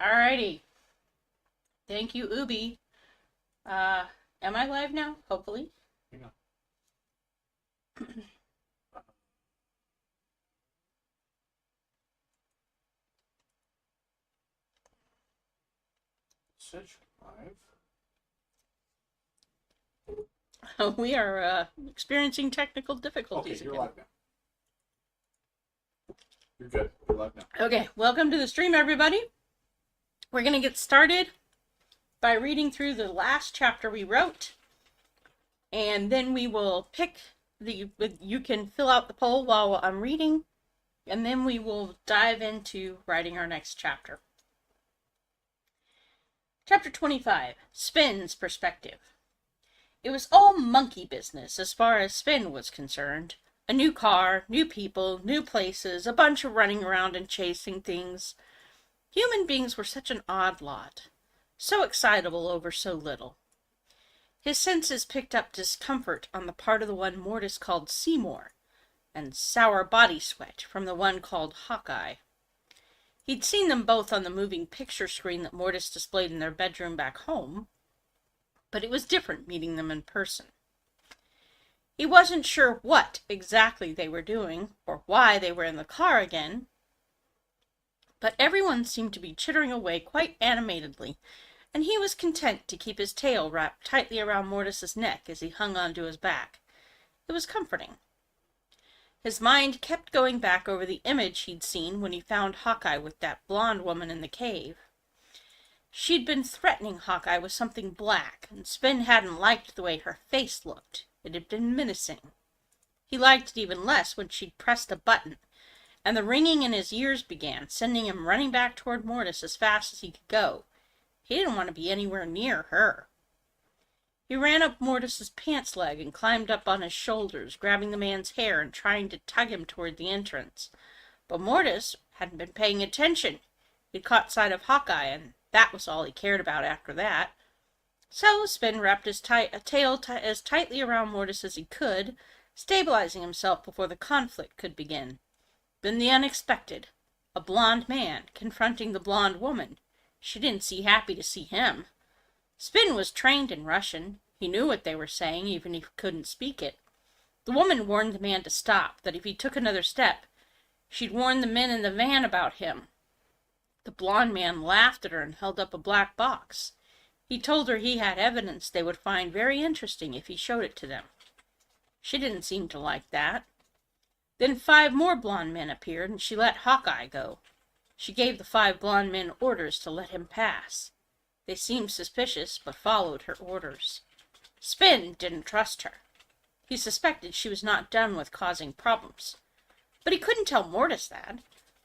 Alrighty. Thank you, Ubi. Am I live now? Hopefully. Yeah. Such live. We are experiencing technical Okay, difficulties you're again. live now. You're good. You're live now. Okay, welcome to the stream, everybody. We're going to get started by reading through the last chapter we wrote, and then we will pick you can fill out the poll while I'm reading, and then we will dive into writing our next chapter. Chapter 25, Spin's Perspective. It was all monkey business as far as Spin was concerned. A new car, new people, new places, a bunch of running around and chasing things. Human beings were such an odd lot, so excitable over so little. His senses picked up discomfort on the part of the one Mortis called Seymour, and sour body sweat from the one called Hawkeye. He'd seen them both on the moving picture screen that Mortis displayed in their bedroom back home, but it was different meeting them in person. He wasn't sure what exactly they were doing, or why they were in the car again, but everyone seemed to be chittering away quite animatedly, and he was content to keep his tail wrapped tightly around Mortis's neck as he hung onto his back. It was comforting. His mind kept going back over the image he'd seen when he found Hawkeye with that blonde woman in the cave. She'd been threatening Hawkeye with something black, and Spin hadn't liked the way her face looked. It had been menacing. He liked it even less when she'd pressed a button, and the ringing in his ears began, sending him running back toward Mortis as fast as he could go. He didn't want to be anywhere near her. He ran up Mortis's pants leg and climbed up on his shoulders, grabbing the man's hair and trying to tug him toward the entrance. But Mortis hadn't been paying attention. He'd caught sight of Hawkeye, and that was all he cared about after that. So Spin wrapped his tail as tightly around Mortis as he could, stabilizing himself before the conflict could begin. Then the unexpected. A blonde man confronting the blonde woman. She didn't seem happy to see him. Spin was trained in Russian. He knew what they were saying, even if he couldn't speak it. The woman warned the man to stop, that if he took another step, she'd warn the men in the van about him. The blonde man laughed at her and held up a black box. He told her he had evidence they would find very interesting if he showed it to them. She didn't seem to like that. Then 5 more blonde men appeared, and she let Hawkeye go. She gave the 5 blonde men orders to let him pass. They seemed suspicious, but followed her orders. Spin didn't trust her. He suspected she was not done with causing problems. But he couldn't tell Mortis that.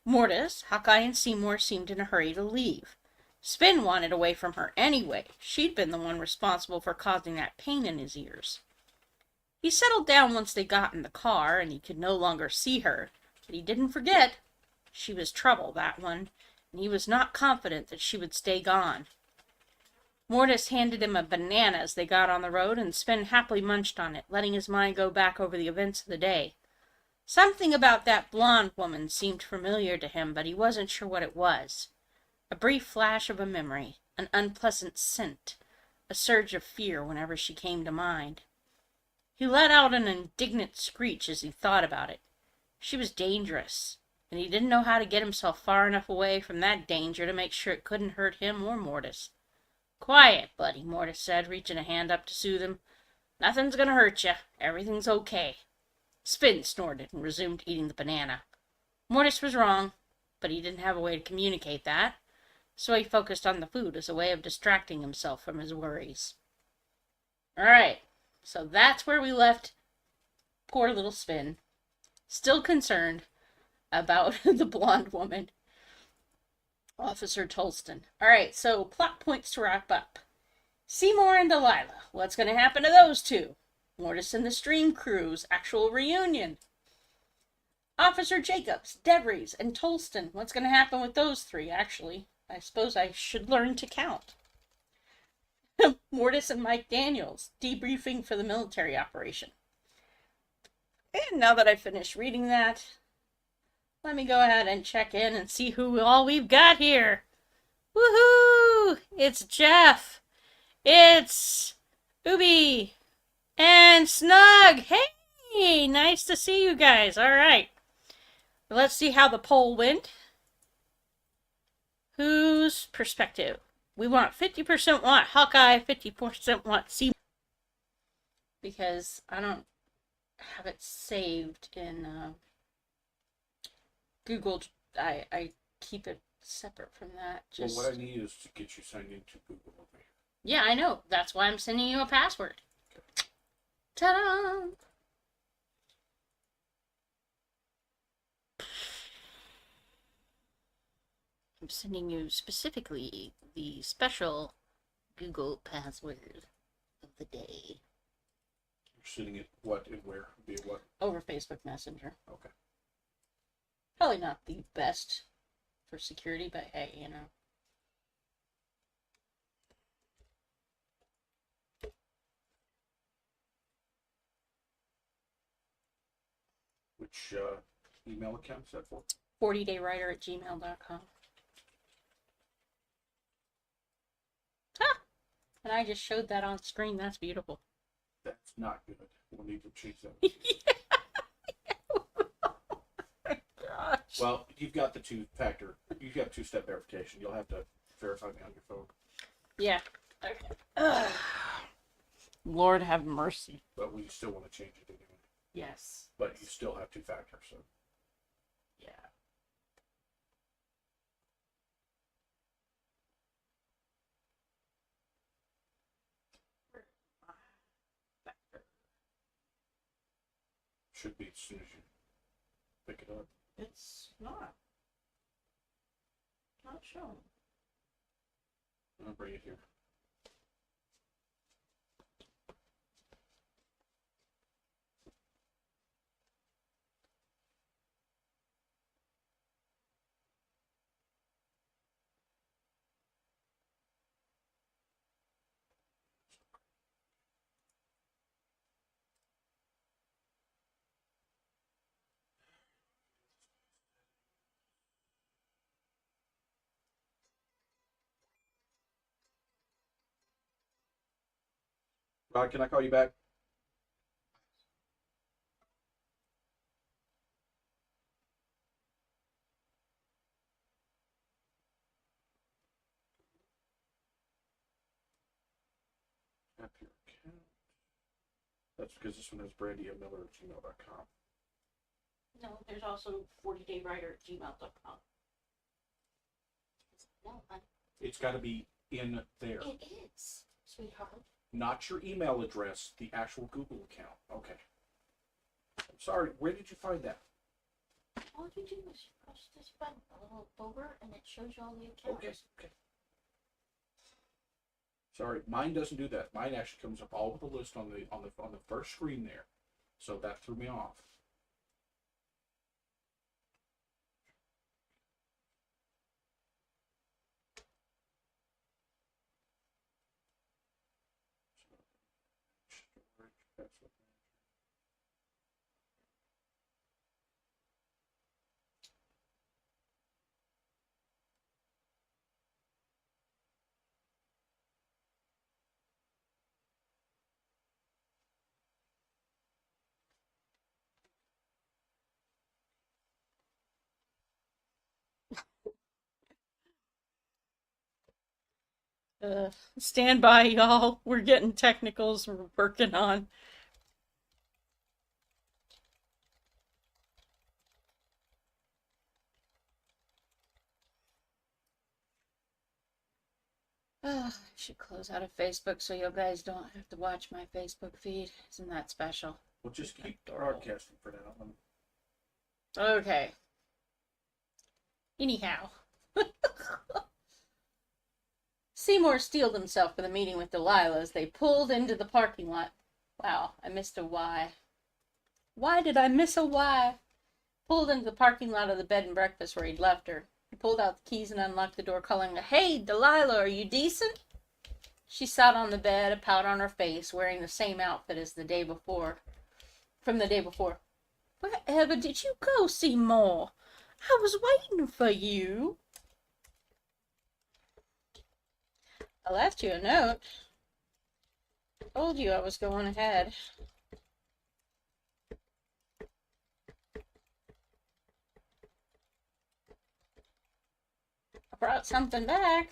Mortis, Hawkeye, and Seymour seemed in a hurry to leave. Spin wanted away from her anyway. She'd been the one responsible for causing that pain in his ears. He settled down once they got in the car, and he could no longer see her. But he didn't forget. She was trouble, that one, and he was not confident that she would stay gone. Mortis handed him a banana as they got on the road, and Spin happily munched on it, letting his mind go back over the events of the day. Something about that blonde woman seemed familiar to him, but he wasn't sure what it was. A brief flash of a memory, an unpleasant scent, a surge of fear whenever she came to mind. He let out an indignant screech as he thought about it. She was dangerous, and he didn't know how to get himself far enough away from that danger to make sure it couldn't hurt him or Mortis. "Quiet, buddy," Mortis said, reaching a hand up to soothe him. "Nothing's gonna hurt you. Everything's okay." Spin snorted and resumed eating the banana. Mortis was wrong, but he didn't have a way to communicate that, so he focused on the food as a way of distracting himself from his worries. All right, so that's where we left poor little Spin, still concerned about the blonde woman, Officer Tolston. All right, so plot points to wrap up. Seymour and Delilah. What's going to happen to those two? Mortis and the Stream Crew's actual reunion. Officer Jacobs, DeVries, and Tolston. What's going to happen with those 3, actually? I suppose I should learn to count. Mortis and Mike Daniels, debriefing for the military operation. And now that I've finished reading that, let me go ahead and check in and see who all we've got here. Woohoo! It's Jeff. It's Ubi and Snug. Hey, nice to see you guys. All right. Let's see how the poll went. Whose perspective? We want 50% want Hawkeye, 50% want Sea. Because I don't have it saved in Google. I keep it separate from that. Just Well, what I need is to get you signed into Google over here. yeah, I know. That's why I'm sending you a password. Okay. Ta-da! I'm sending you specifically the special Google password of the day You're sending it what and where? Via what? over Facebook Messenger. Okay. Probably not the best for security, but hey, you know. Which email account is that for? 40daywriter@gmail.com. Ah! And I just showed that on screen. That's beautiful. That's not good. We'll need to change that. Gosh. Well, you've got the two-factor. You've got two-step verification. You'll have to verify me on your phone. Yeah. Okay. Ugh. Lord have mercy. But we still want to change it anyway. Yes. But you still have two-factor, so. Yeah. Should be as soon as you pick it up. It's not. Not shown. I'll bring it here. Rod, can I call you back? App your account. That's because this one has brandy@miller@gmail.com. No, there's also 40daywriter@gmail.com. No, It's got to be in there. it is, sweetheart. Not your email address, the actual Google account. Okay. I'm sorry, where did you find that? All you do is press this button a little over, and it shows you all the accounts. Okay. Sorry, mine doesn't do that. Mine actually comes up all with a list on the first screen there. So that threw me off. Stand by, y'all. We're getting technicals we're working on. I should close out of Facebook so you guys don't have to watch my Facebook feed. Isn't that special? We'll just keep Adorable. broadcasting for now. Okay. Anyhow. Seymour steeled himself for the meeting with Delilah as they pulled into the parking lot. Wow, I missed a Y. Why did I miss a Y? Pulled into the parking lot of the bed and breakfast where he'd left her. He pulled out the keys and unlocked the door, calling her, "Hey, Delilah, are you decent?" She sat on the bed, a pout on her face, wearing the same outfit as the day before. From the day before. "Wherever did you go, Seymour? I was waiting for you." I left you a note. Told you I was going ahead. I brought something back.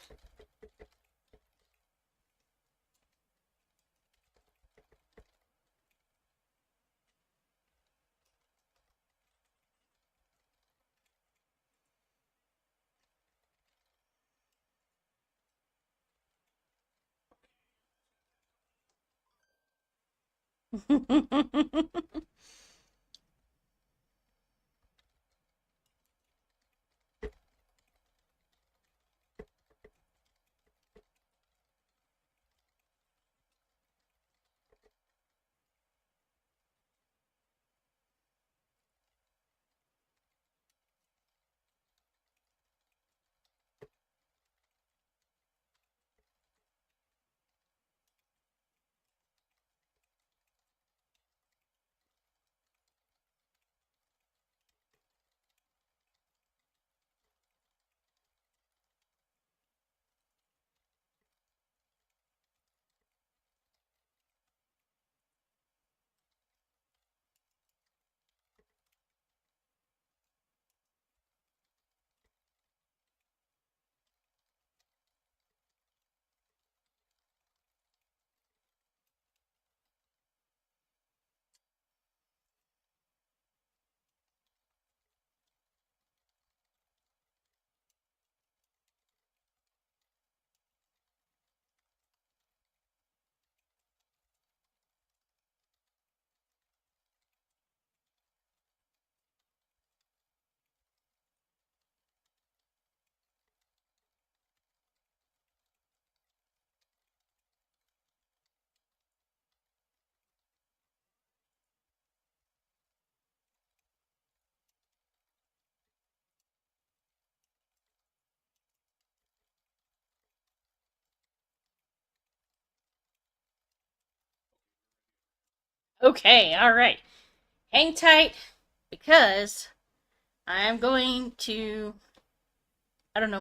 Okay, alright. Hang tight because I'm going to, I don't know.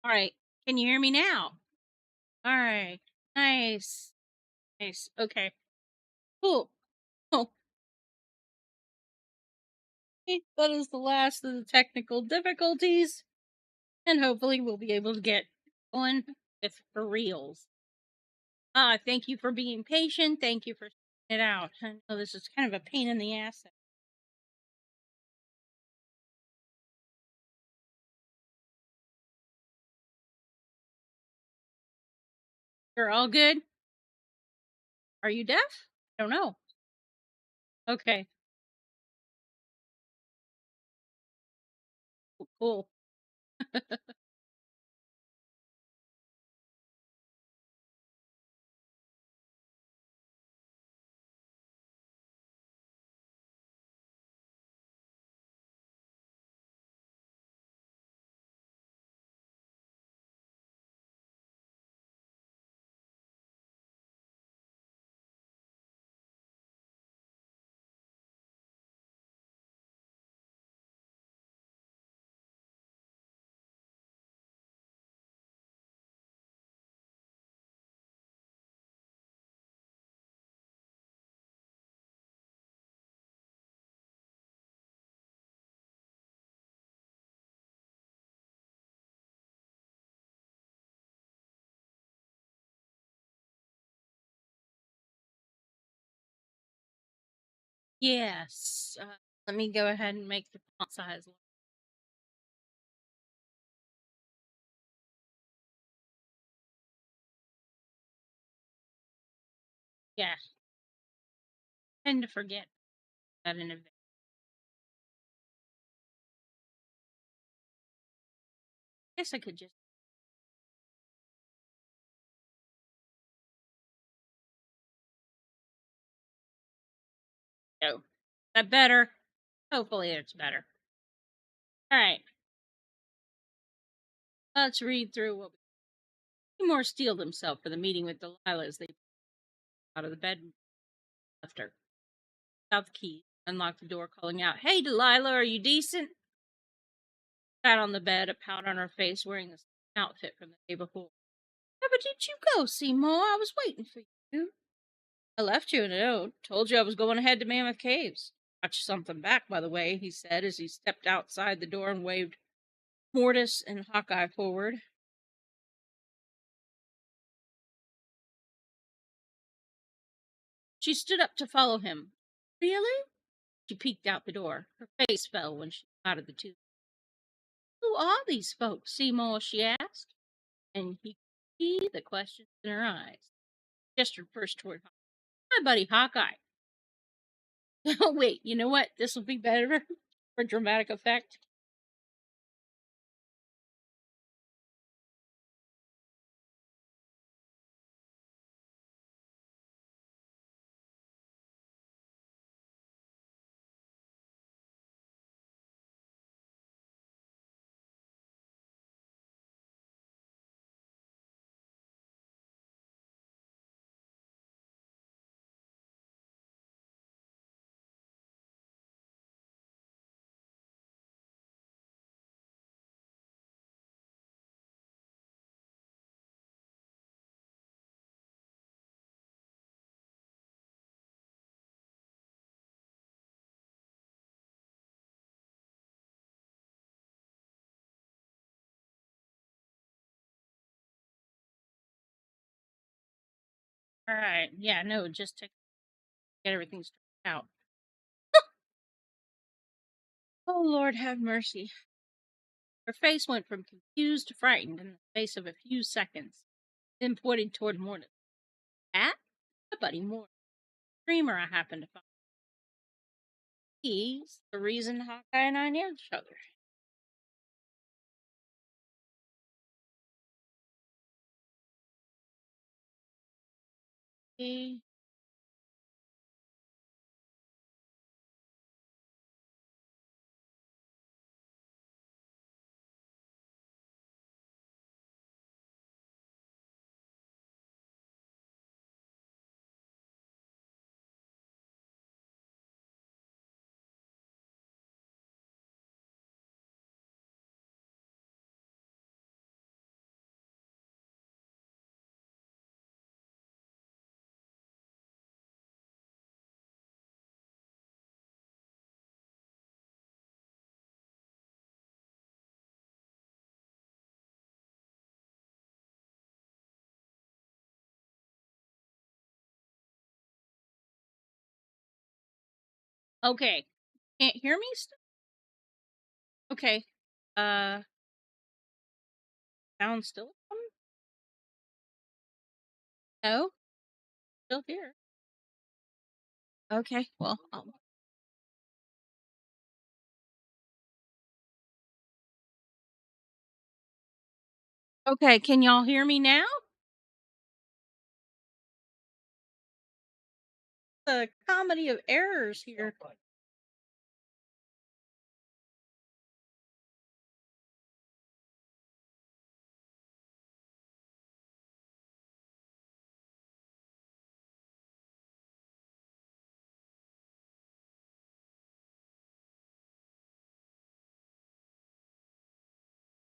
All right. Can you hear me now? All right. Nice. Nice. Okay. Cool. Oh, okay. That is the last of the technical difficulties. And hopefully we'll be able to get on with for reals. Thank you for being patient. Thank you for sticking it out. I know this is kind of a pain in the ass. You're all good? Are you deaf? I don't know. Okay. Cool. Yes. Let me go ahead and make the font size. Yeah. Tend to forget that in advance. Guess I could just. Oh, that better? Hopefully it's better. All right. Let's read through what Seymour steeled himself for the meeting with Delilah as they out of the bed and left her. Out the key, unlocked the door, calling out, "Hey, Delilah, are you decent?" Sat on the bed, a pout on her face, wearing the same outfit from the day before. Where did you go, Seymour? I was waiting for you. I left you a note. Told you I was going ahead to Mammoth Caves. Got you something back, by the way, he said as he stepped outside the door and waved Mortis and Hawkeye forward. She stood up to follow him. Really? She peeked out the door. Her face fell when she spotted the two. Who are these folks, Seymour? She asked. And he could see the questions in her eyes. Gestured first toward Hawkeye. My buddy Hawkeye. Oh, wait, you know what? This will be better for dramatic effect. All right. Yeah, no, just to get everything straightened out. Oh, Lord, have mercy. Her face went from confused to frightened in the space of a few seconds, then pointing toward Mortis. That? My buddy Mortis. Dreamer I happened to find. He's the reason Hawkeye and I nailed each other. He Okay. Can't hear me? Okay. Uh, sound still coming? No? Still here. Okay. Well, okay. Can y'all hear me now? The comedy of errors here.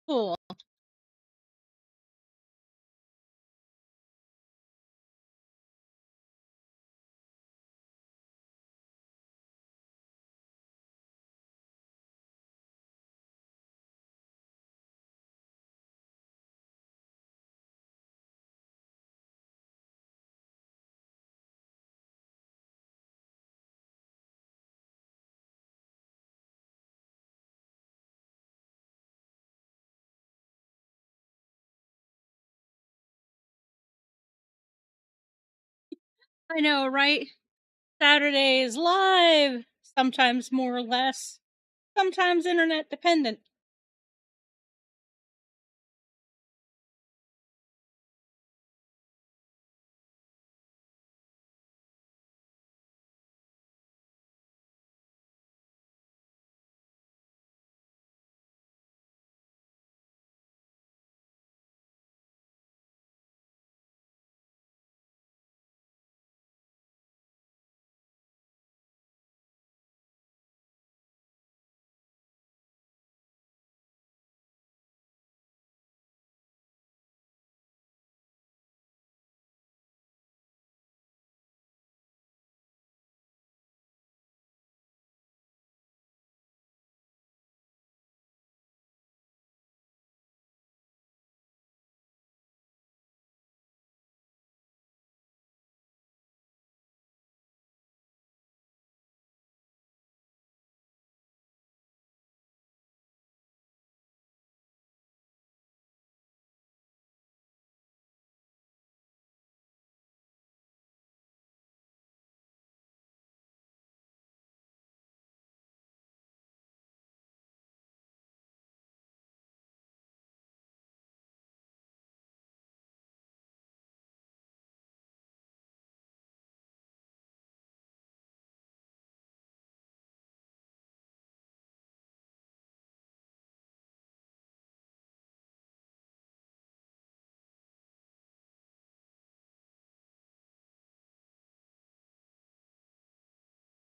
Cool. I know, right? Saturday is live. Sometimes more or less. Sometimes internet dependent.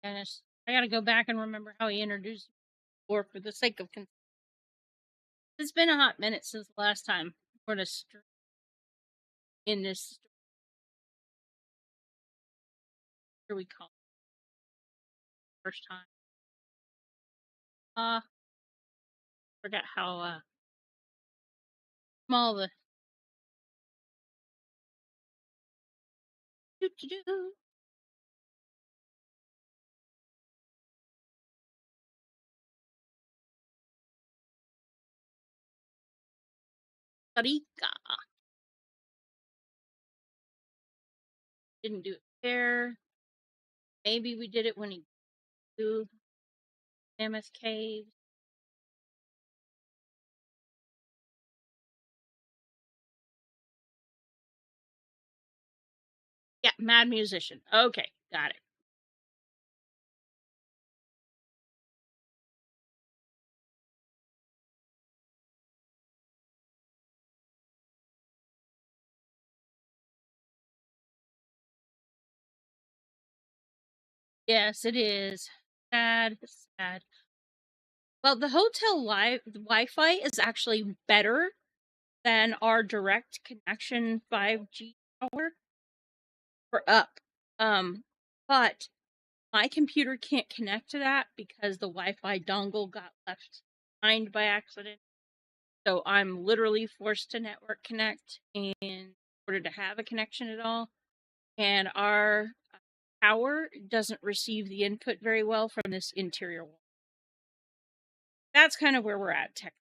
Dennis, I gotta go back and remember how he introduced me, or for the sake of it's been a hot minute since the last time for the in this story we call first time. Forgot how small the do do do. Sarika didn't do it there. Maybe we did it when he do Mammoth Cave. Yeah, Mad Musician. Okay, got it. Yes, it is. Sad, sad. Well, the hotel Wi-Fi is actually better than our direct connection 5G tower for up. Um, but my computer can't connect to that because the Wi-Fi dongle got left behind by accident. So I'm literally forced to network connect in order to have a connection at all. And our power doesn't receive the input very well from this interior wall. That's kind of where we're at technically.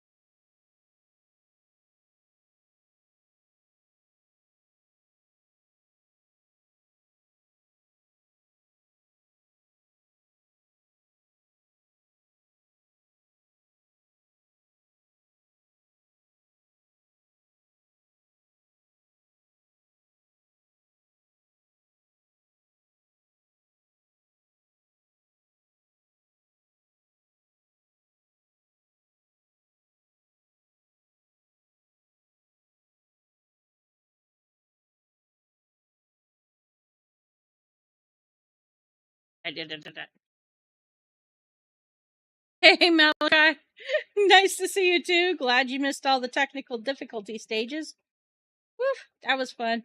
I did it. Hey, Malachi. Nice to see you too. Glad you missed all the technical difficulty stages. Woof, that was fun.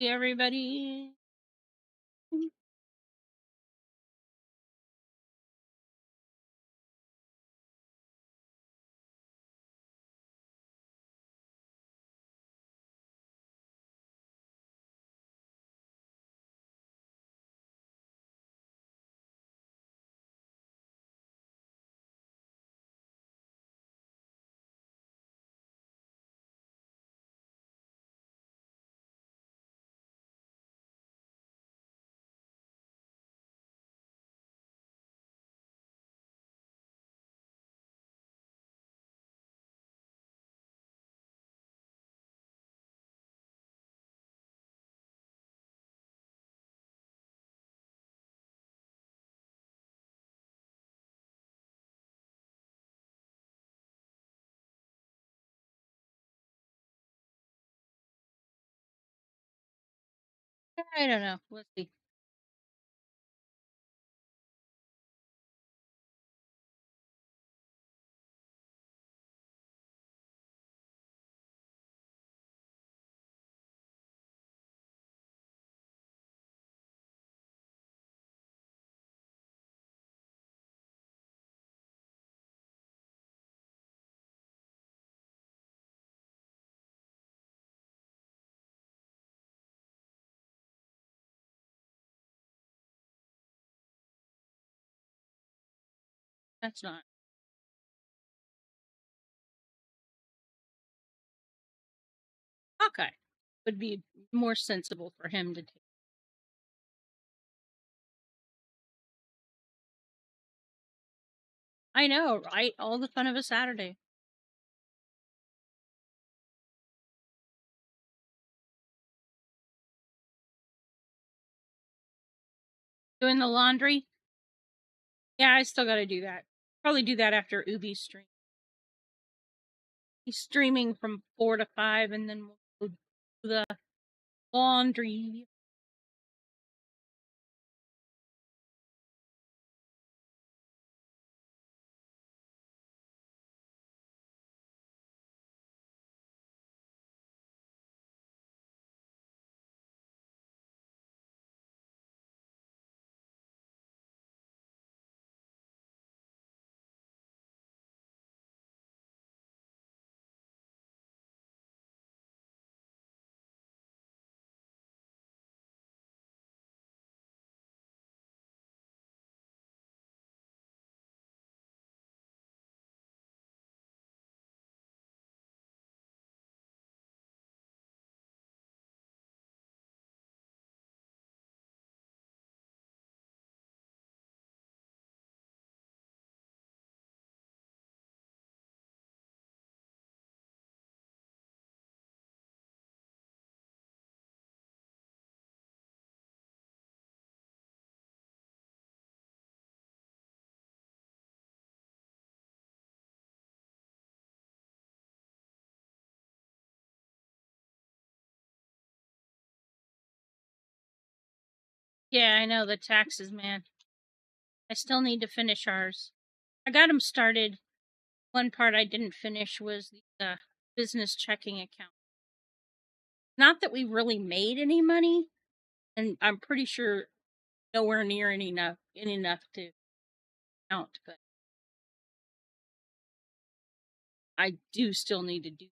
Hey, everybody. I don't know. Let's see. That's not. Okay. Would be more sensible for him to take. I know, right? All the fun of a Saturday. Doing the laundry. Yeah, I still got to do that. Probably do that after Ubi's stream. He's streaming from 4 to 5, and then we'll do the laundry. Yeah, I know the taxes, man. I still need to finish ours. I got them started. One part I didn't finish was the business checking account. Not that we really made any money, and I'm pretty sure nowhere near enough to count, but I do still need to do.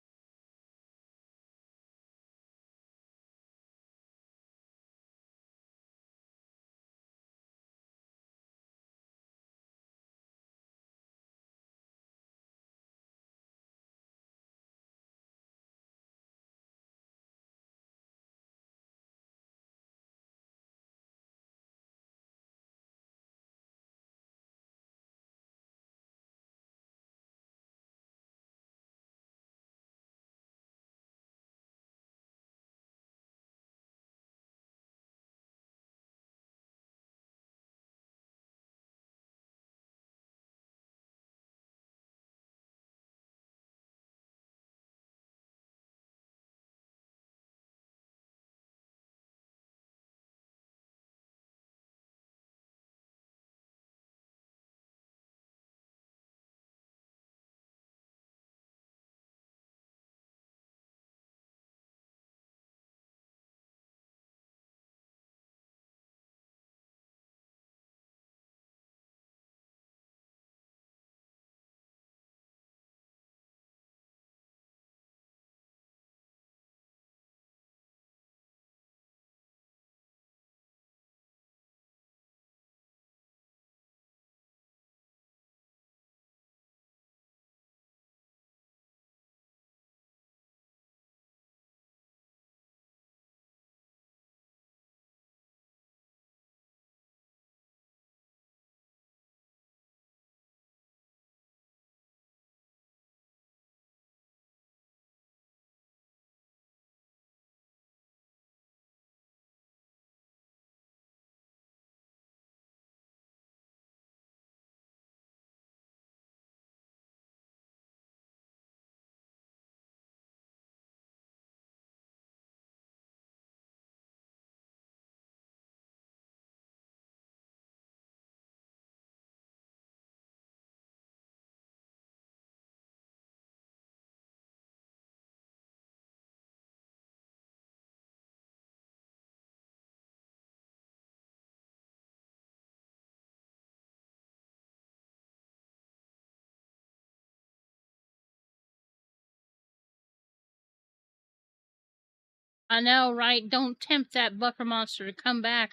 I know, right? Don't tempt that buffer monster to come back.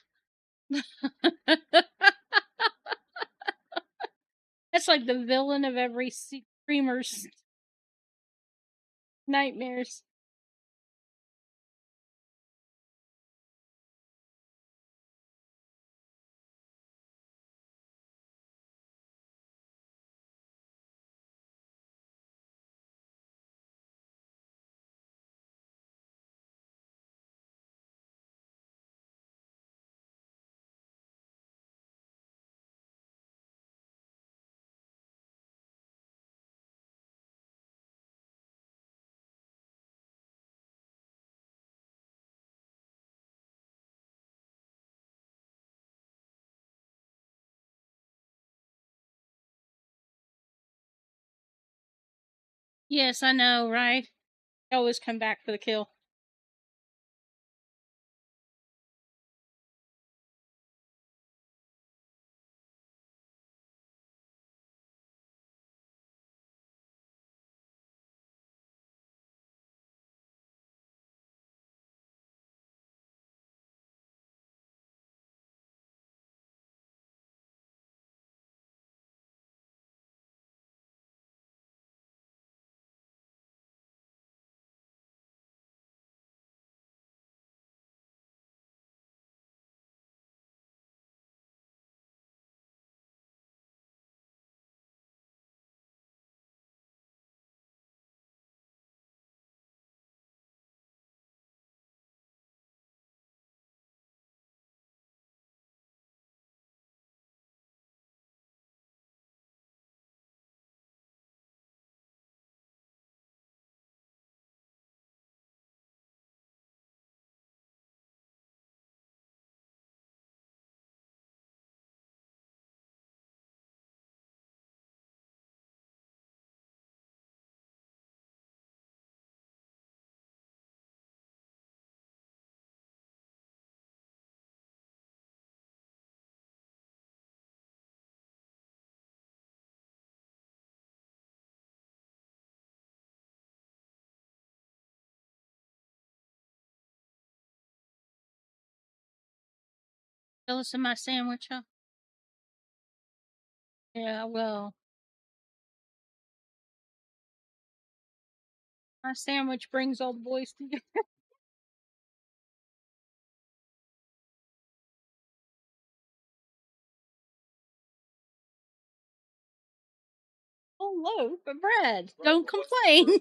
That's like the villain of every streamer's nightmares. Yes, I know, right? They always come back for the kill. Jealous of my sandwich, huh? Yeah, well, my sandwich brings all the boys together. Oh, loaf of bread. Don't complain.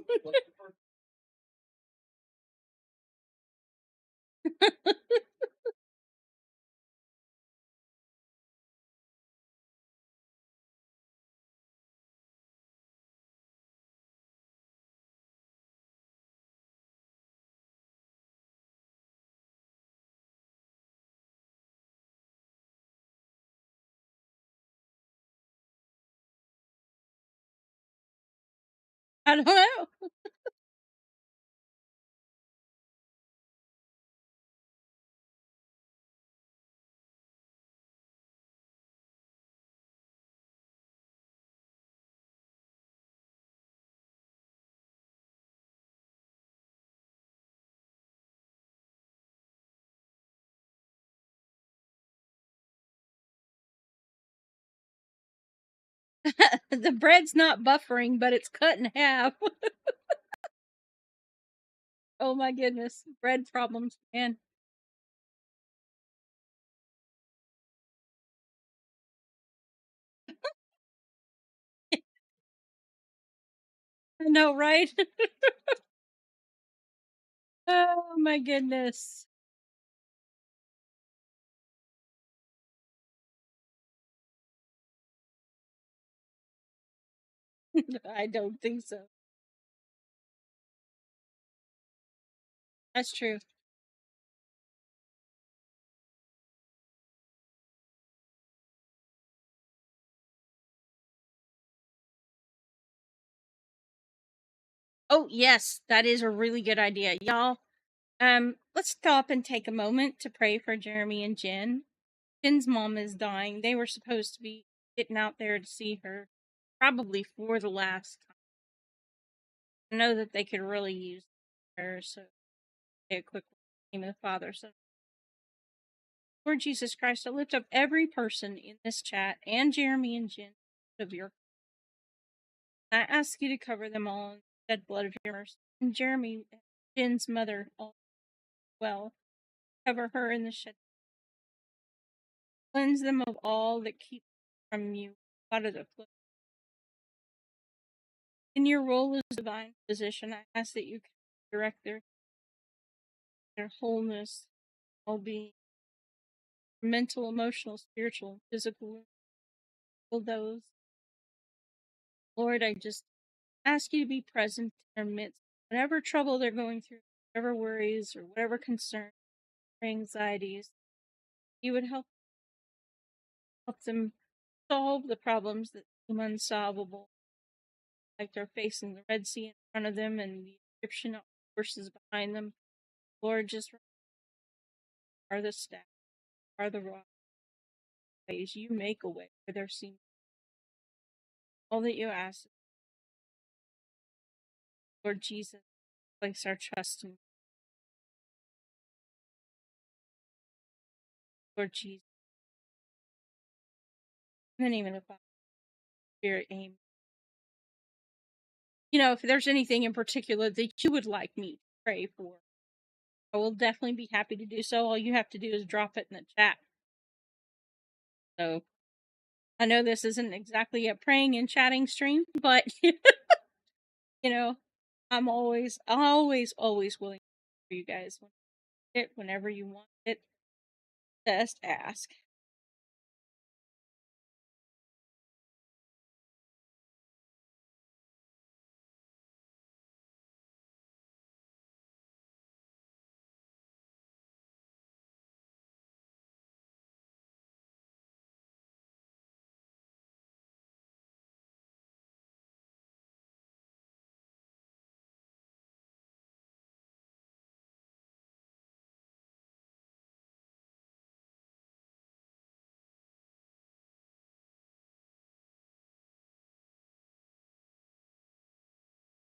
I don't know. The bread's not buffering, but it's cut in half. Oh my goodness. Bread problems, man. I know, right? Oh my goodness. I don't think so. That's true. Oh, yes, that is a really good idea. Y'all, let's stop and take a moment to pray for Jeremy and Jen. Jen's mom is dying. They were supposed to be getting out there to see her, probably for the last time. I know that they could really use her, so say a quick name of the Father, Son. Lord Jesus Christ, I lift up every person in this chat and Jeremy and Jen of your. I ask you to cover them all in the shed blood of your mercy. And Jeremy, Jen's mother, all well, cover her in the shed. Cleanse them of all that keep from you out of the flow. In your role as divine physician, I ask that you direct their wholeness, all being mental, emotional, spiritual, physical, all those. Lord, I just ask you to be present in their midst. Whatever trouble they're going through, whatever worries or whatever concerns or anxieties, you would help them solve the problems that seem unsolvable. Like they're facing the Red Sea in front of them and the Egyptian forces behind them. Lord, just are the staff, are the rock ways. You make a way where there seems all that you ask, Lord Jesus, place our trust in Lord Jesus. In the name of the Father, Spirit, aim. If there's anything in particular that you would like me to pray for, I will definitely be happy to do so. All you have to do is drop it in the chat. So I know this isn't exactly a praying and chatting stream, but I'm always willing for you guys whenever you want it. Just ask.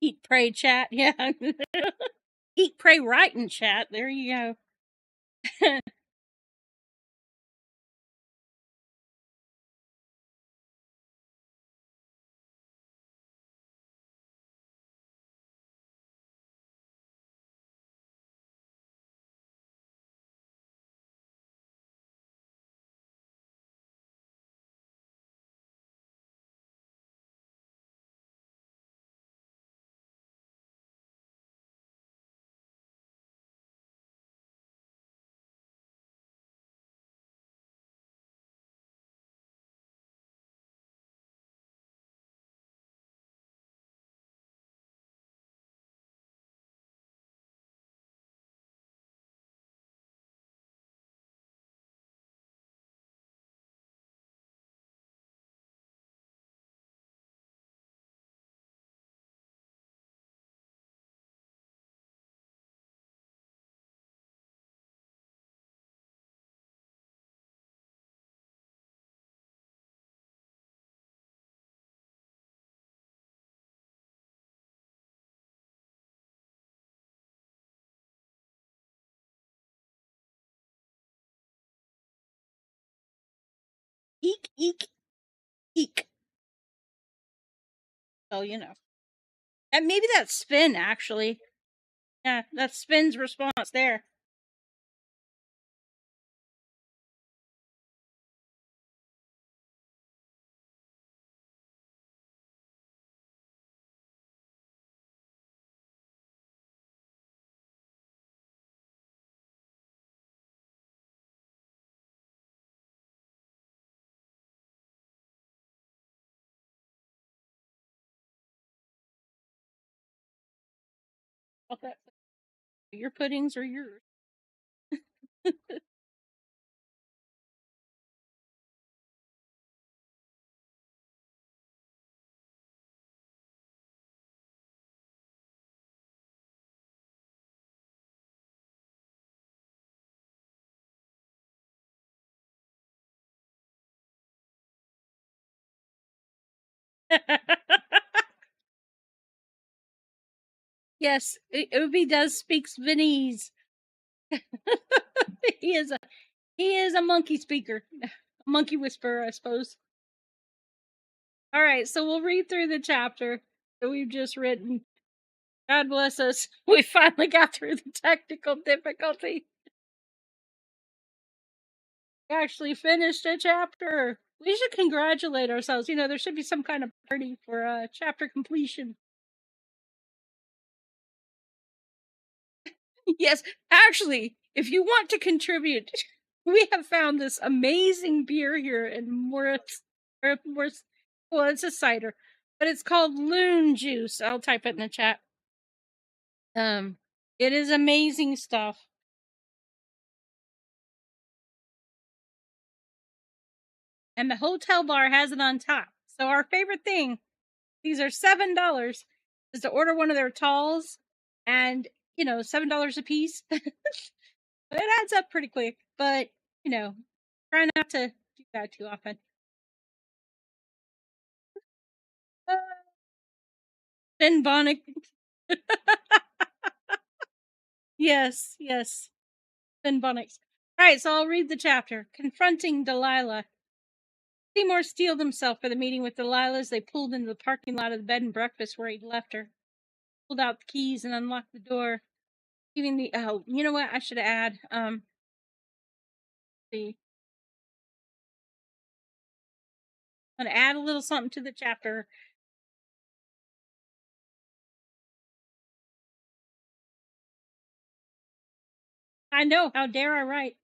Eat, pray, chat. Yeah. Eat, pray, write, and chat. There you go. Eek, eek, eek. So, And maybe that's Spin, actually. Yeah, that's Spin's response there. Okay. Your puddings are yours. Yes, Ubi does speak Viennese. he is a monkey speaker, a monkey whisperer, I suppose. All right, so we'll read through the chapter that we've just written. God bless us. We finally got through the technical difficulty. We actually finished a chapter. We should congratulate ourselves. There should be some kind of party for chapter completion. Yes, actually, if you want to contribute, we have found this amazing beer here in Morris. Well, it's a cider, but it's called Loon Juice. I'll type it in the chat. It is amazing stuff. And the hotel bar has it on top. So our favorite thing, these are $7, is to order one of their talls, and $7 a piece. It adds up pretty quick, but try not to do that too often. Ben Bonnick. Yes. Ben Bonnick. Alright, so I'll read the chapter. Confronting Delilah. Seymour steeled himself for the meeting with Delilah as they pulled into the parking lot of the bed and breakfast where he'd left her. Pulled out the keys and unlocked the door. Leaving the you know what? I should add. See. I'm gonna add a little something to the chapter. I know, how dare I write?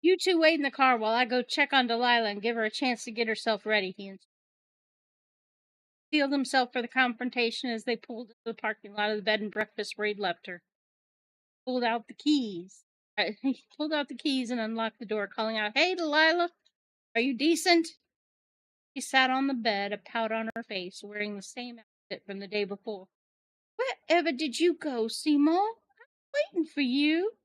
You two wait in the car while I go check on Delilah and give her a chance to get herself ready, he steeled himself for the confrontation as they pulled into the parking lot of the bed and breakfast where he'd left her. Pulled out the keys. He pulled out the keys and unlocked the door, calling out, "Hey, Delilah, are you decent?" She sat on the bed, a pout on her face, wearing the same outfit from the day before. "Wherever did you go, Seymour? I'm waiting for you."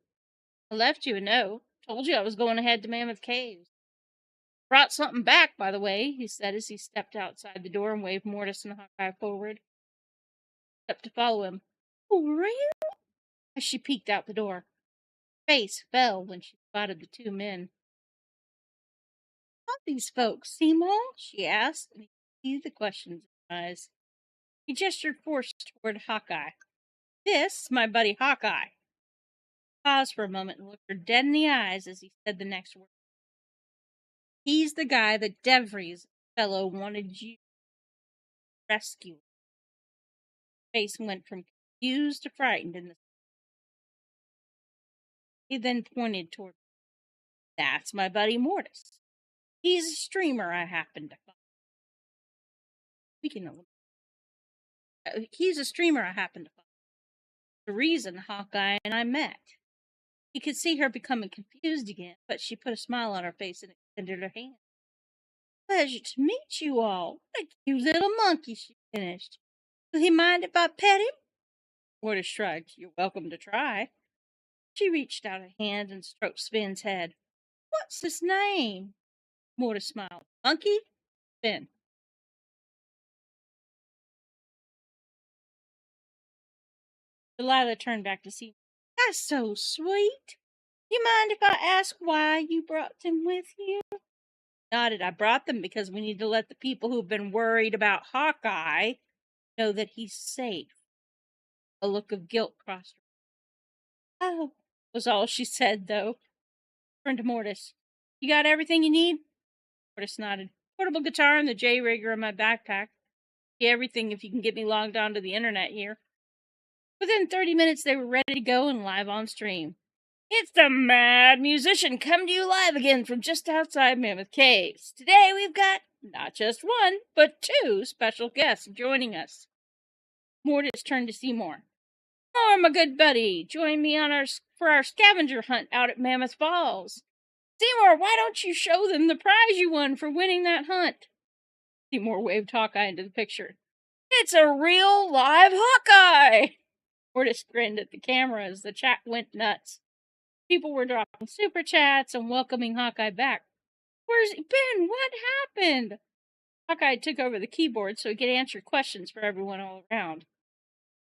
"I left you a note. Told you I was going ahead to Mammoth Caves. Brought something back, by the way," he said as he stepped outside the door and waved Mortis and Hawkeye forward. Stepped to follow him. "Oh, really?" As she peeked out the door. Her face fell when she spotted the two men. "What are these folks, Seymour?" she asked, and he could see the questions in her eyes. He gestured forced toward Hawkeye. "This, my buddy Hawkeye." Paused for a moment and looked her dead in the eyes as he said the next word. "He's the guy that DeVries fellow wanted you to rescue." Face went from confused to frightened in the He then pointed toward. "That's my buddy Mortis." He's a streamer I happen to follow. Speaking of, he's a streamer I happen to follow. The reason Hawkeye and I met. He could see her becoming confused again, but she put a smile on her face and extended her hand. Pleasure to meet you all. What a cute little monkey, she finished. Will he mind if I pet him? Mortis shrugged. You're welcome to try. She reached out a hand and stroked Spin's head. What's his name? Mortis smiled. Monkey? Spin. Delilah turned back to see. That's so sweet. You mind if I ask why you brought them with you? Nodded. I brought them because we need to let the people who've been worried about Hawkeye know that he's safe. A look of guilt crossed her. Oh, was all she said, though. Turned to Mortis. You got everything you need? Mortis nodded. Portable guitar and the J-rigger in my backpack. Everything if you can get me logged onto the internet here. Within 30 minutes, they were ready to go and live on stream. It's the Mad Musician coming to you live again from just outside Mammoth Caves. Today we've got not just one, but two special guests joining us. Mortis turned to Seymour. Oh, my good buddy, join me for our scavenger hunt out at Mammoth Falls. Seymour, why don't you show them the prize you won for winning that hunt? Seymour waved Hawkeye into the picture. It's a real live Hawkeye! Mortis grinned at the camera as the chat went nuts. People were dropping super chats and welcoming Hawkeye back. Where's he been? What happened? Hawkeye took over the keyboard so he could answer questions for everyone all around.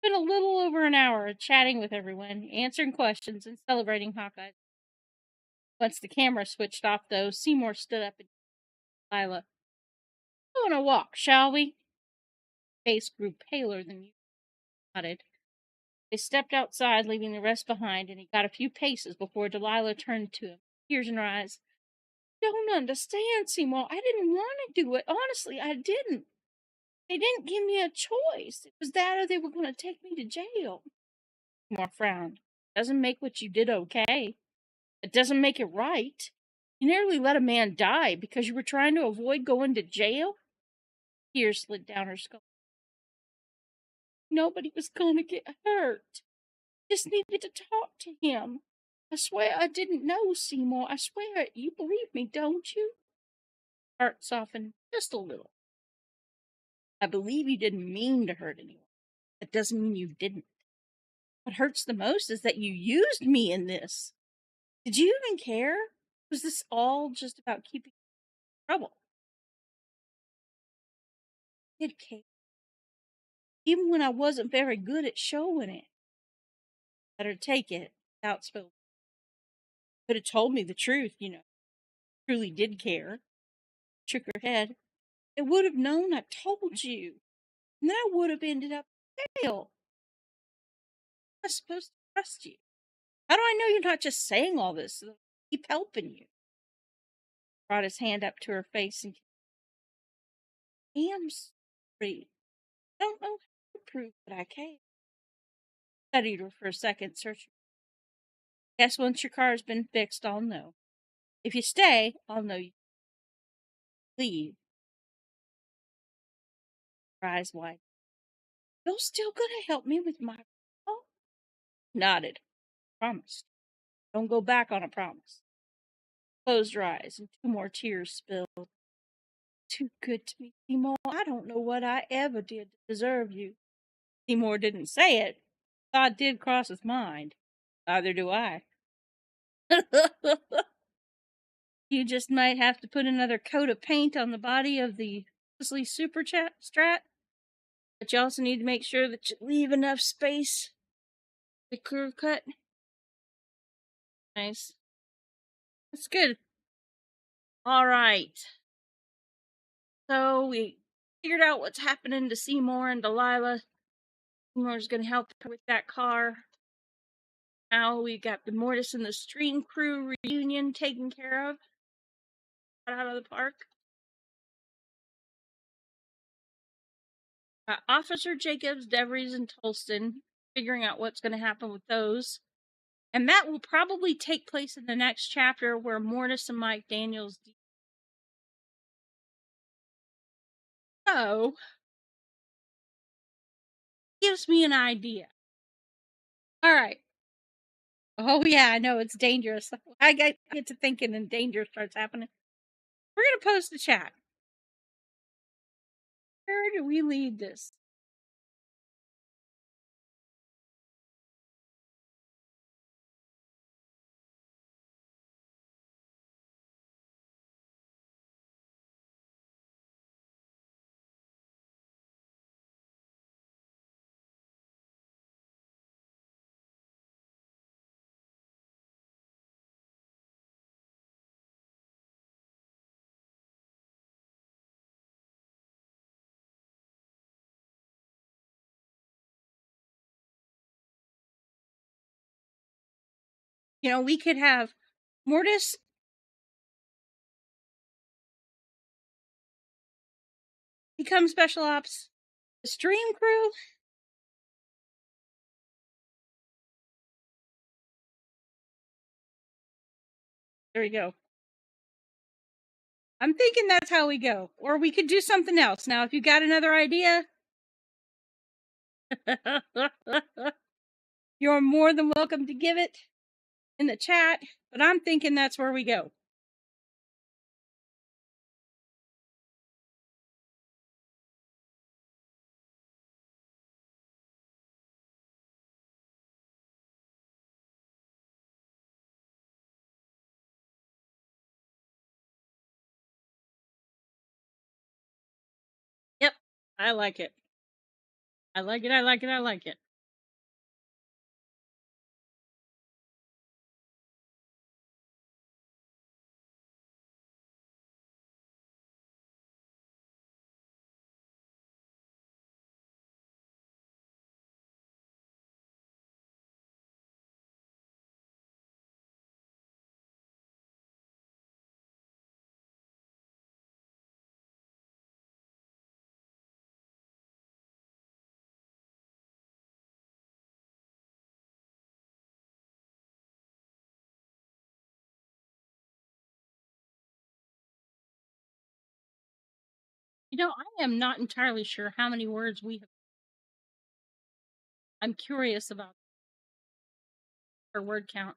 Spent a little over an hour chatting with everyone, answering questions, and celebrating Hawkeye. Once the camera switched off, though, Seymour stood up and Lila. Go on a walk, shall we? His face grew paler than usual. Nodded. They stepped outside, leaving the rest behind, and he got a few paces before Delilah turned to him, tears in her eyes. Don't understand, Seymour. I didn't want to do it. Honestly, I didn't. They didn't give me a choice. It was that or they were going to take me to jail. Seymour frowned. Doesn't make what you did okay. It doesn't make it right. You nearly let a man die because you were trying to avoid going to jail? Tears slid down her skull. Nobody was going to get hurt. Just needed to talk to him. I swear I didn't know, Seymour. I swear. You believe me, don't you? Heart softened just a little. I believe you didn't mean to hurt anyone. That doesn't mean you didn't. What hurts the most is that you used me in this. Did you even care? Was this all just about keeping you in trouble? I did care. Even when I wasn't very good at showing it. Let her take it without spoken. Could have told me the truth, you know. Truly did care. Shook her head. I would have known I told you. And then I would have ended up in jail. I'm supposed to trust you. How do I know you're not just saying all this so keep helping you? Brought his hand up to her face and I am sorry. I don't know how to prove that I care. Studied her for a second, searching. Guess once your car's been fixed, I'll know. If you stay, I'll know you leave. Her eyes wide. You're still gonna help me with my call? Nodded. Promised. Don't go back on a promise. Closed her eyes and two more tears spilled. Too good to me, Seymour. I don't know what I ever did to deserve you. Seymour didn't say it. Thought did cross his mind. Neither do I. You just might have to put another coat of paint on the body of the Wesley Super Strat. But you also need to make sure that you leave enough space. The curve cut. Nice. That's good. Alright. So we figured out what's happening to Seymour and Delilah. Seymour's gonna help her with that car. Now we got the Mortis and the Stream Crew reunion taken care of. Got out of the park. Officer Jacobs, Devries, and Tolston figuring out what's going to happen with those. And that will probably take place in the next chapter where Mortis and Mike Daniels So, gives me an idea. All right. Oh yeah, I know it's dangerous. I get to thinking and danger starts happening. We're gonna post the chat. Where do we lead this? You know, we could have Mortis become special ops, the stream crew. There we go. I'm thinking that's how we go. Or we could do something else. Now, if you got another idea, you're more than welcome to give it in the chat. But I'm thinking that's where we go. Yep, I like it. I like it. I like it. I like it. You know, I am not entirely sure how many words we have. I'm curious about our word count.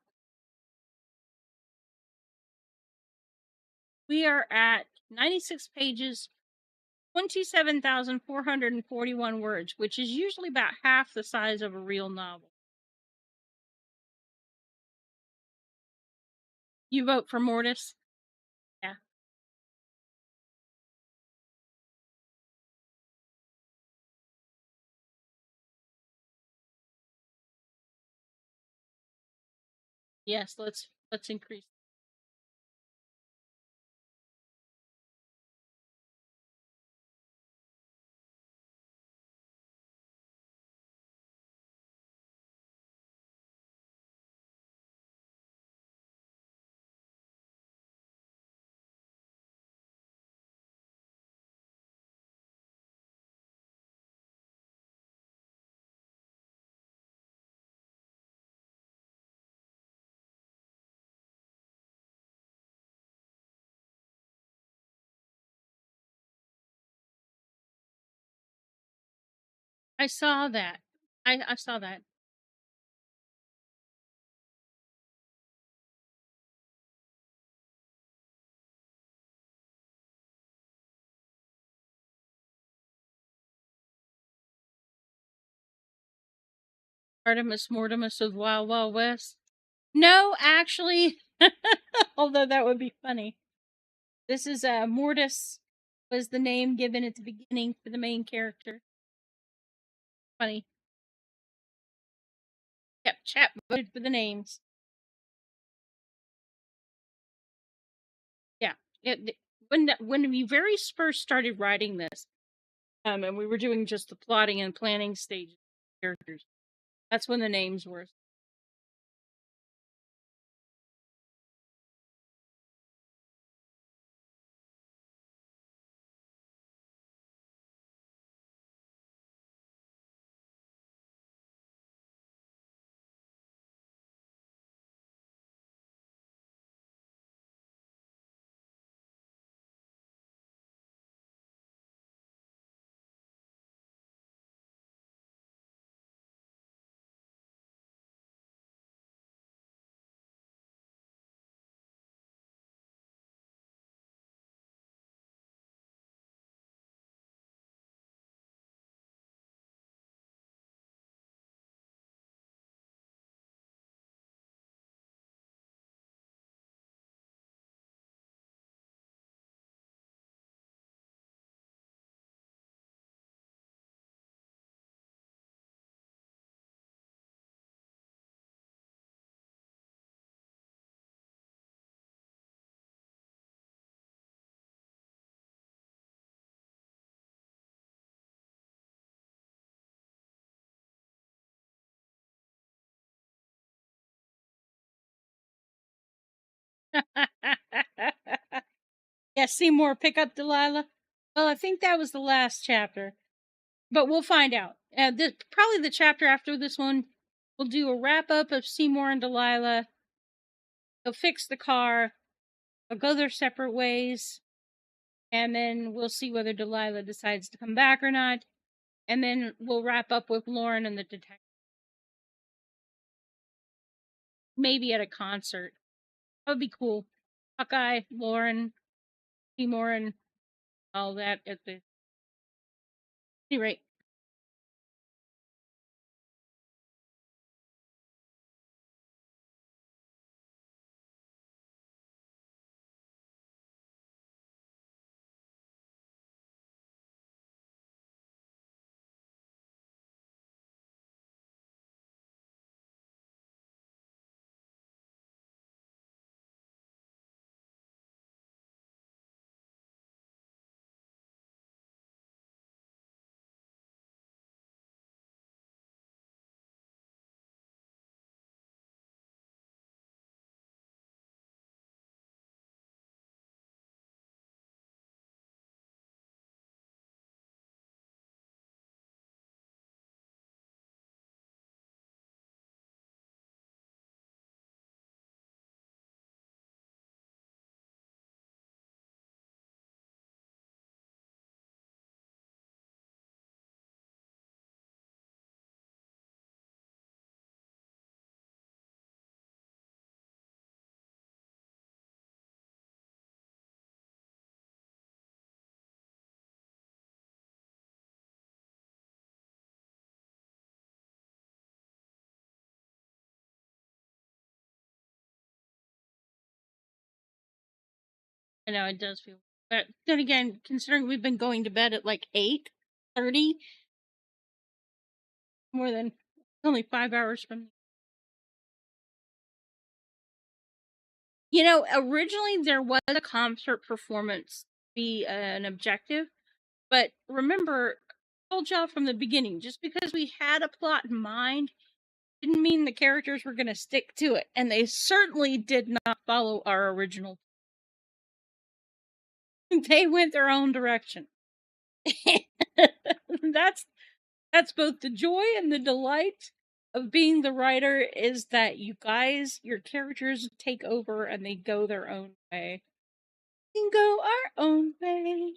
We are at 96 pages, 27,441 words, which is usually about half the size of a real novel. You vote for Mortis? Yeah. Yes, let's increase. I saw that. I saw that. Artemis Mortimus of Wild Wild West. No, actually, although that would be funny. This is Mortis was the name given at the beginning for the main character. Funny. Yep, chat voted for the names. Yeah, when we very first started writing this, and we were doing just the plotting and planning stage characters, that's when the names were. Yeah, Seymour, pick up Delilah. Well, I think that was the last chapter, but we'll find out. Probably the chapter after this one, we'll do a wrap up of Seymour and Delilah. They'll fix the car. They'll go their separate ways, and then we'll see whether Delilah decides to come back or not. And then we'll wrap up with Lauren and the detective. Maybe at a concert. That would be cool. Hawkeye, Lauren, Seymour, and all that at the any rate. I know it does feel. But then again, considering we've been going to bed at like 8:30, more than only 5 hours from. Originally there was a concert performance be an objective, but remember, I told y'all from the beginning, just because we had a plot in mind didn't mean the characters were going to stick to it, and they certainly did not follow our original. They went their own direction. that's both the joy and the delight of being the writer, is that you guys, your characters take over and they go their own way. We can go our own way.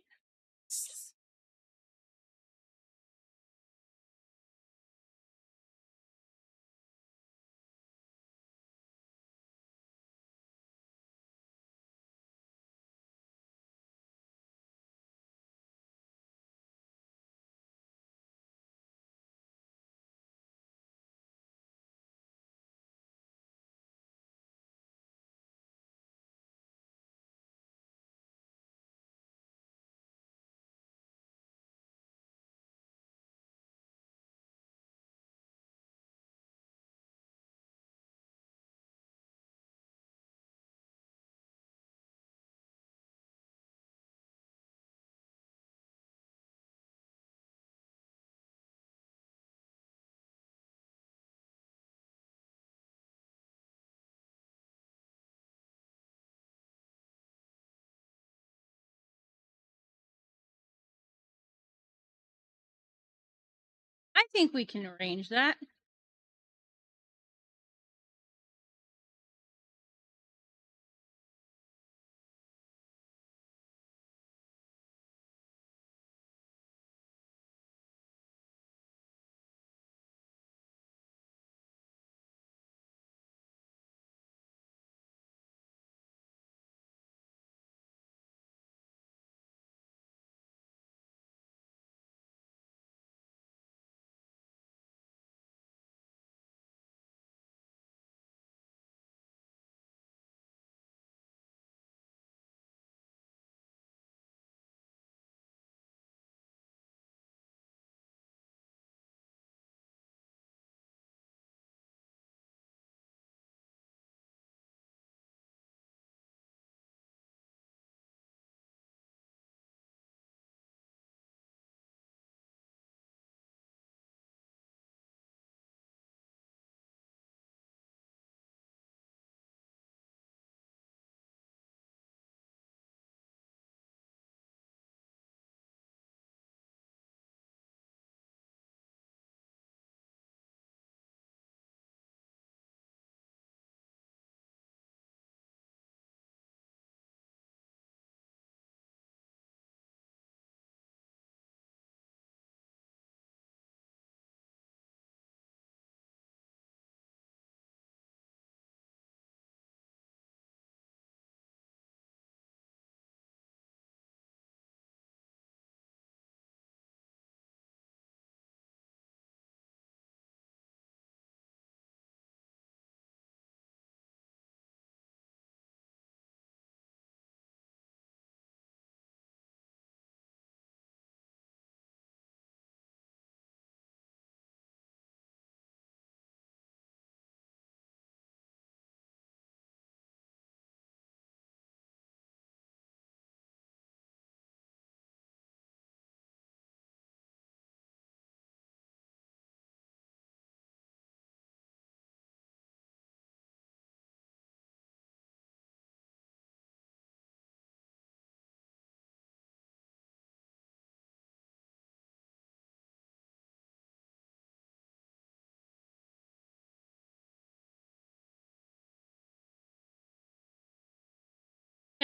I think we can arrange that.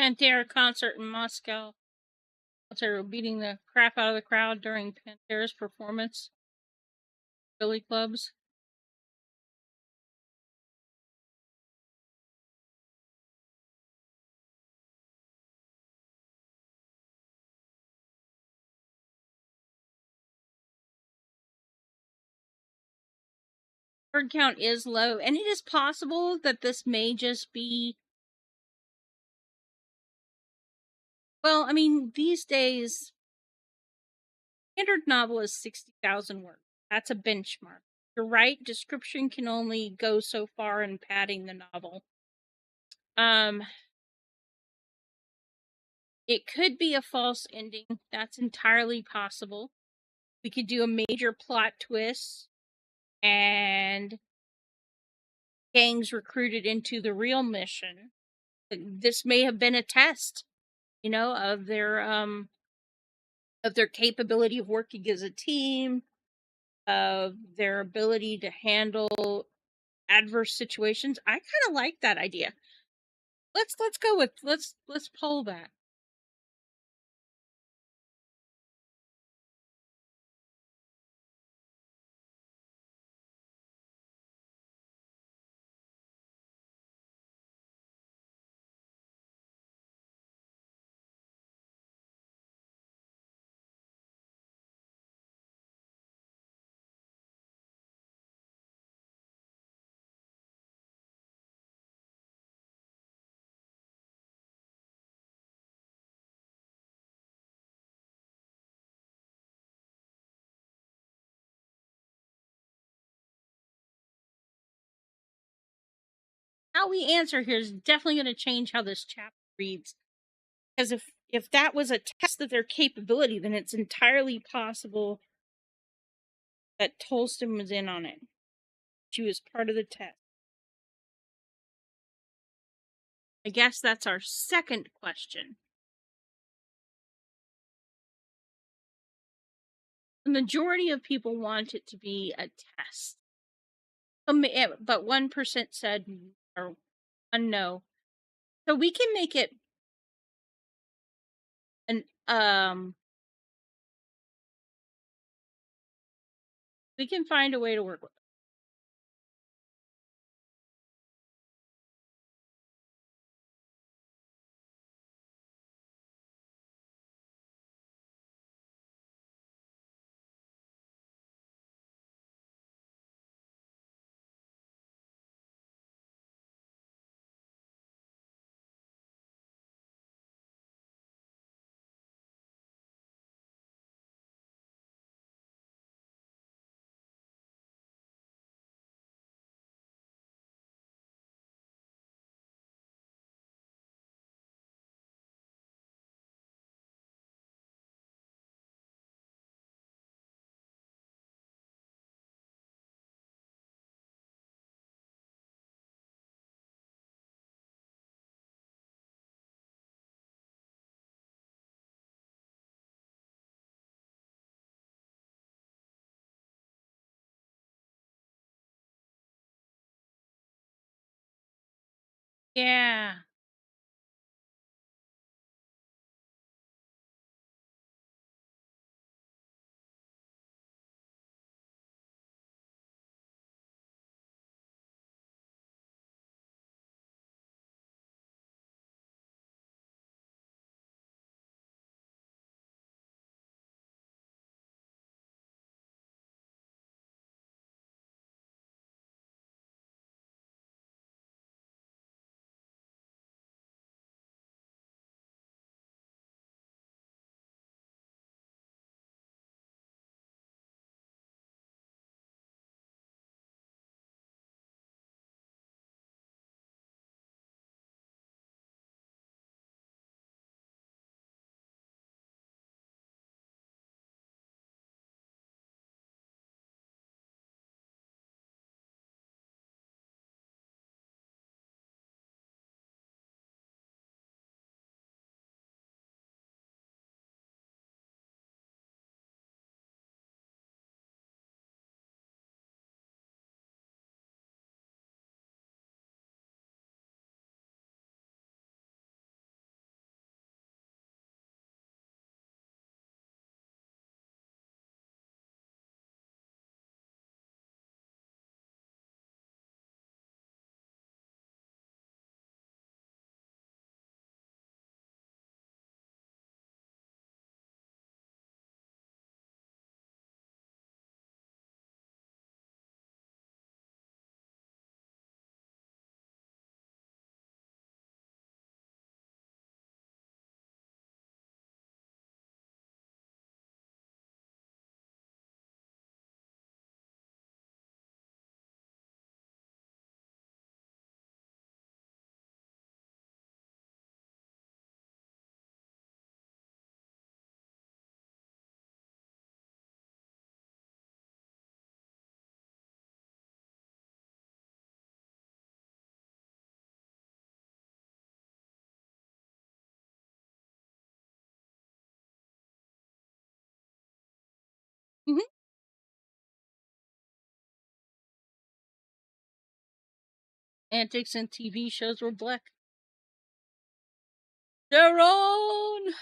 Pantera concert in Moscow. They were beating the crap out of the crowd during Pantera's performance. Billy clubs. Word count is low, and it is possible that this may just be. Well, I mean, these days, standard novel is 60,000 words. That's a benchmark. You're right, description can only go so far in padding the novel. It could be a false ending. That's entirely possible. We could do a major plot twist and gangs recruited into the real mission. This may have been a test, of their capability of working as a team, of their ability to handle adverse situations. I kind of like that idea. Let's go with let's poll that. How we answer here is definitely going to change how this chapter reads. Because if that was a test of their capability, then it's entirely possible that Tolston was in on it. She was part of the test. I guess that's our second question. The majority of people want it to be a test. But 1% said or no. So we can make it an we can find a way to work with it. Yeah. Mhm. Antics and TV shows were black. Their own.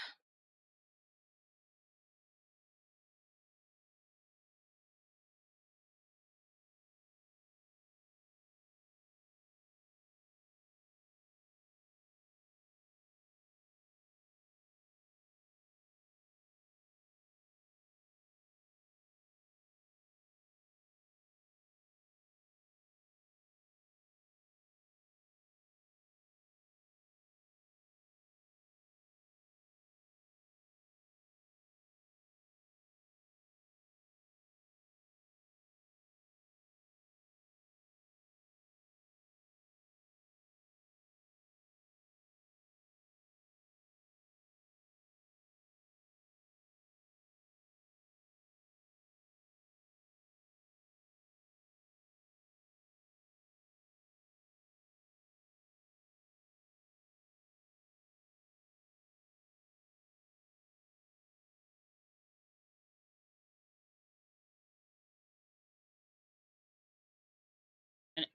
And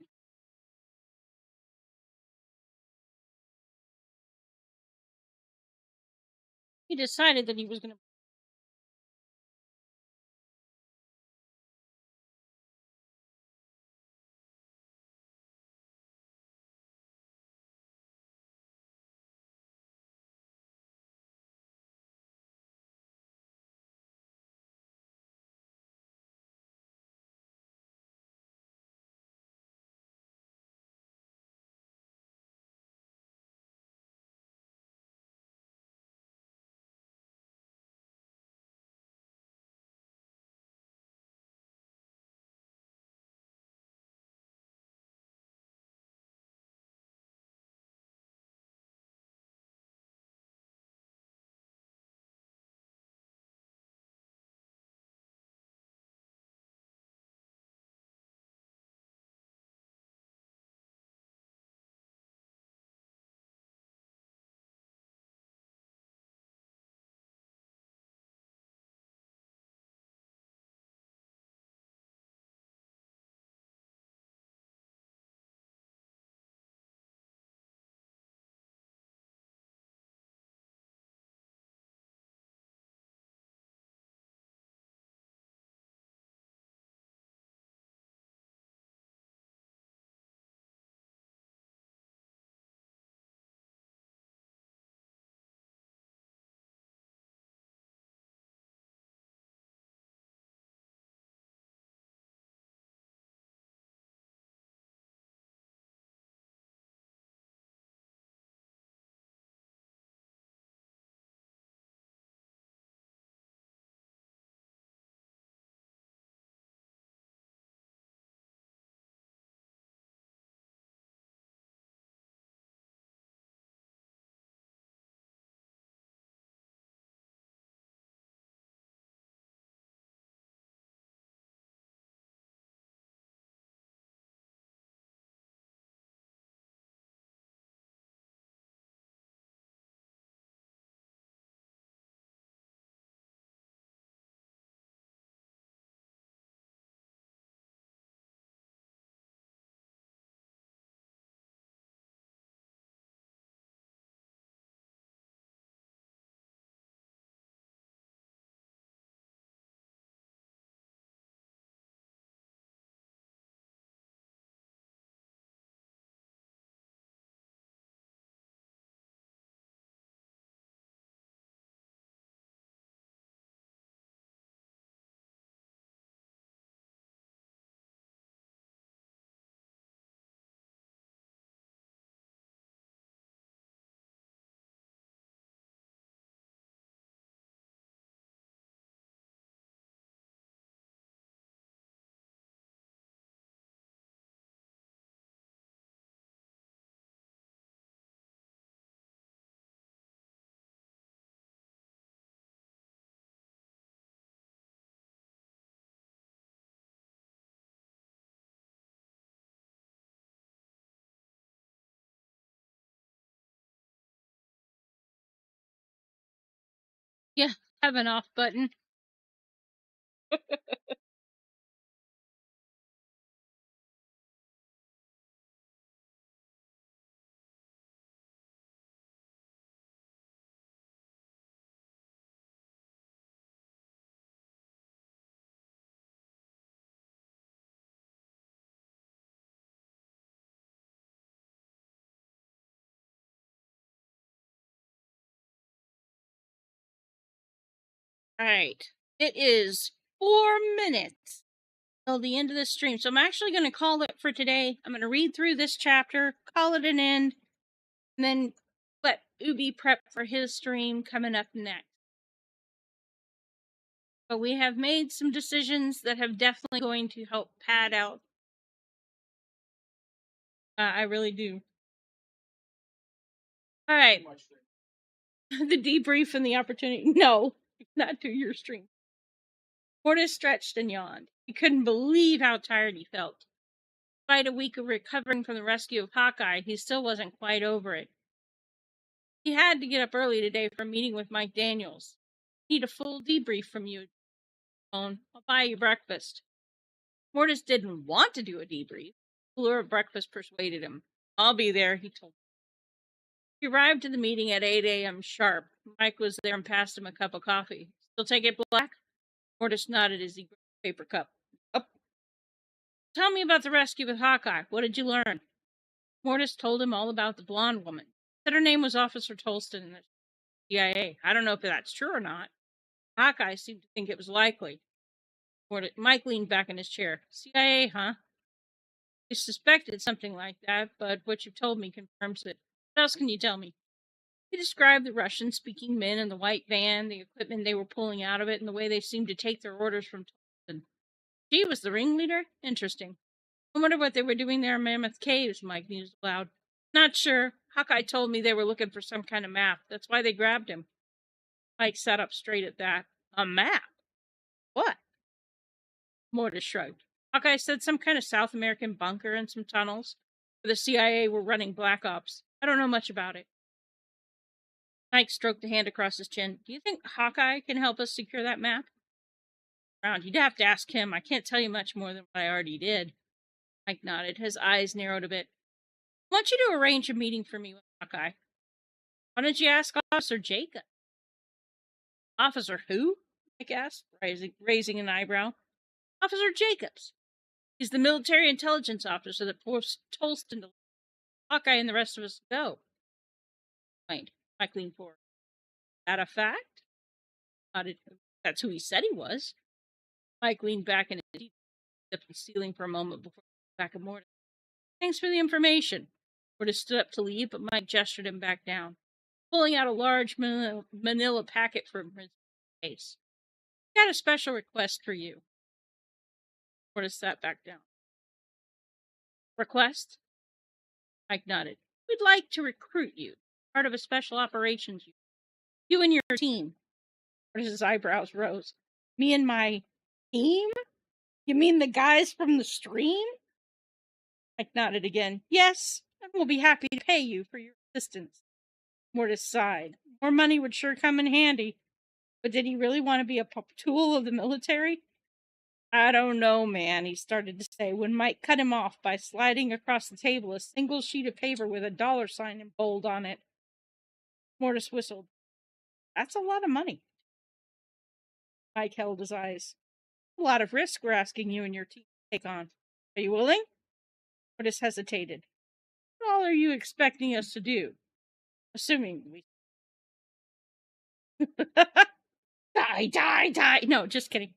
he decided that he was going to. Yeah, have an off button. All right. It is 4 minutes till the end of the stream. So I'm actually going to call it for today. I'm going to read through this chapter, call it an end, and then let Ubi prep for his stream coming up next. But we have made some decisions that have definitely going to help pad out. I really do. All right. The debrief and the opportunity. No, not to your stream. Mortis stretched and yawned. He couldn't believe how tired he felt. Despite a week of recovering from the rescue of Hawkeye, he still wasn't quite over it. He had to get up early today for a meeting with Mike Daniels. Need a full debrief from you. I'll buy you breakfast. Mortis didn't want to do a debrief. The lure of breakfast persuaded him. I'll be there, he told me. He arrived to the meeting at 8 a.m. sharp. Mike was there and passed him a cup of coffee. Still take it black? Mortis nodded as he grabbed a paper cup. Up. Tell me about the rescue with Hawkeye. What did you learn? Mortis told him all about the blonde woman. Said her name was Officer Tolston in the CIA. I don't know if that's true or not. Hawkeye seemed to think it was likely. Mike leaned back in his chair. CIA, huh? I suspected something like that, but what you've told me confirms it. What else can you tell me? He described the Russian-speaking men in the white van, the equipment they were pulling out of it, and the way they seemed to take their orders from Tolston. She was the ringleader? Interesting. I wonder what they were doing there in Mammoth Caves, Mike mused aloud. Not sure. Hawkeye told me they were looking for some kind of map. That's why they grabbed him. Mike sat up straight at that. A map? What? Mortis shrugged. Hawkeye said some kind of South American bunker and some tunnels where the CIA were running black ops. I don't know much about it. Mike stroked a hand across his chin. Do you think Hawkeye can help us secure that map? Round, you'd have to ask him. I can't tell you much more than what I already did. Mike nodded. His eyes narrowed a bit. I want you to arrange a meeting for me with Hawkeye. Why don't you ask Officer Jacob? Officer who? Mike asked, raising an eyebrow. Officer Jacobs. He's the military intelligence officer that forced Tolston to let Hawkeye and the rest of us go. Mike leaned forward. That a fact? That's who he said he was. Mike leaned back in his seat, at the ceiling for a moment before back at Mortis. Thanks for the information. Mortis stood up to leave, but Mike gestured him back down, pulling out a large manila packet from his case. Got a special request for you. Mortis sat back down. Request? Mike nodded. We'd like to recruit you, part of a special operations unit. You and your team. Mortis's eyebrows rose. Me and my team? You mean the guys from the stream? Mike nodded again. Yes, and we'll be happy to pay you for your assistance. Mortis sighed. More money would sure come in handy. But did he really want to be a tool of the military? I don't know, man, he started to say when Mike cut him off by sliding across the table a single sheet of paper with a $sign in bold on it. Mortis whistled. That's a lot of money. Mike held his eyes. A lot of risk we're asking you and your team to take on. Are you willing? Mortis hesitated. What all are you expecting us to do? Assuming we... Die. No, just kidding.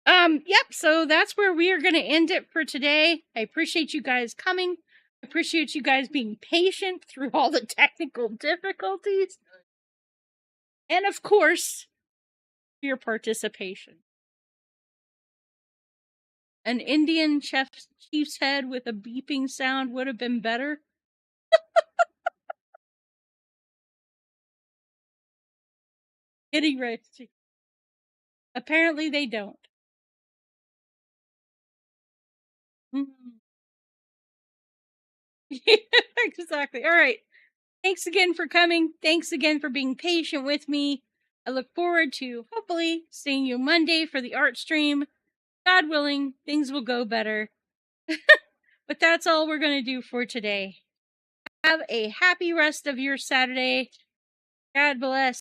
Yep, so that's where we are going to end it for today. I appreciate you guys coming. I appreciate you guys being patient through all the technical difficulties. And of course, your participation. An Indian chief's head with a beeping sound would have been better. Getting ready. Apparently they don't. Exactly. All right. Thanks again for coming. Thanks again for being patient with me. I look forward to hopefully seeing you Monday for the art stream. God willing, things will go better. But that's all we're going to do for today. Have a happy rest of your Saturday. God bless.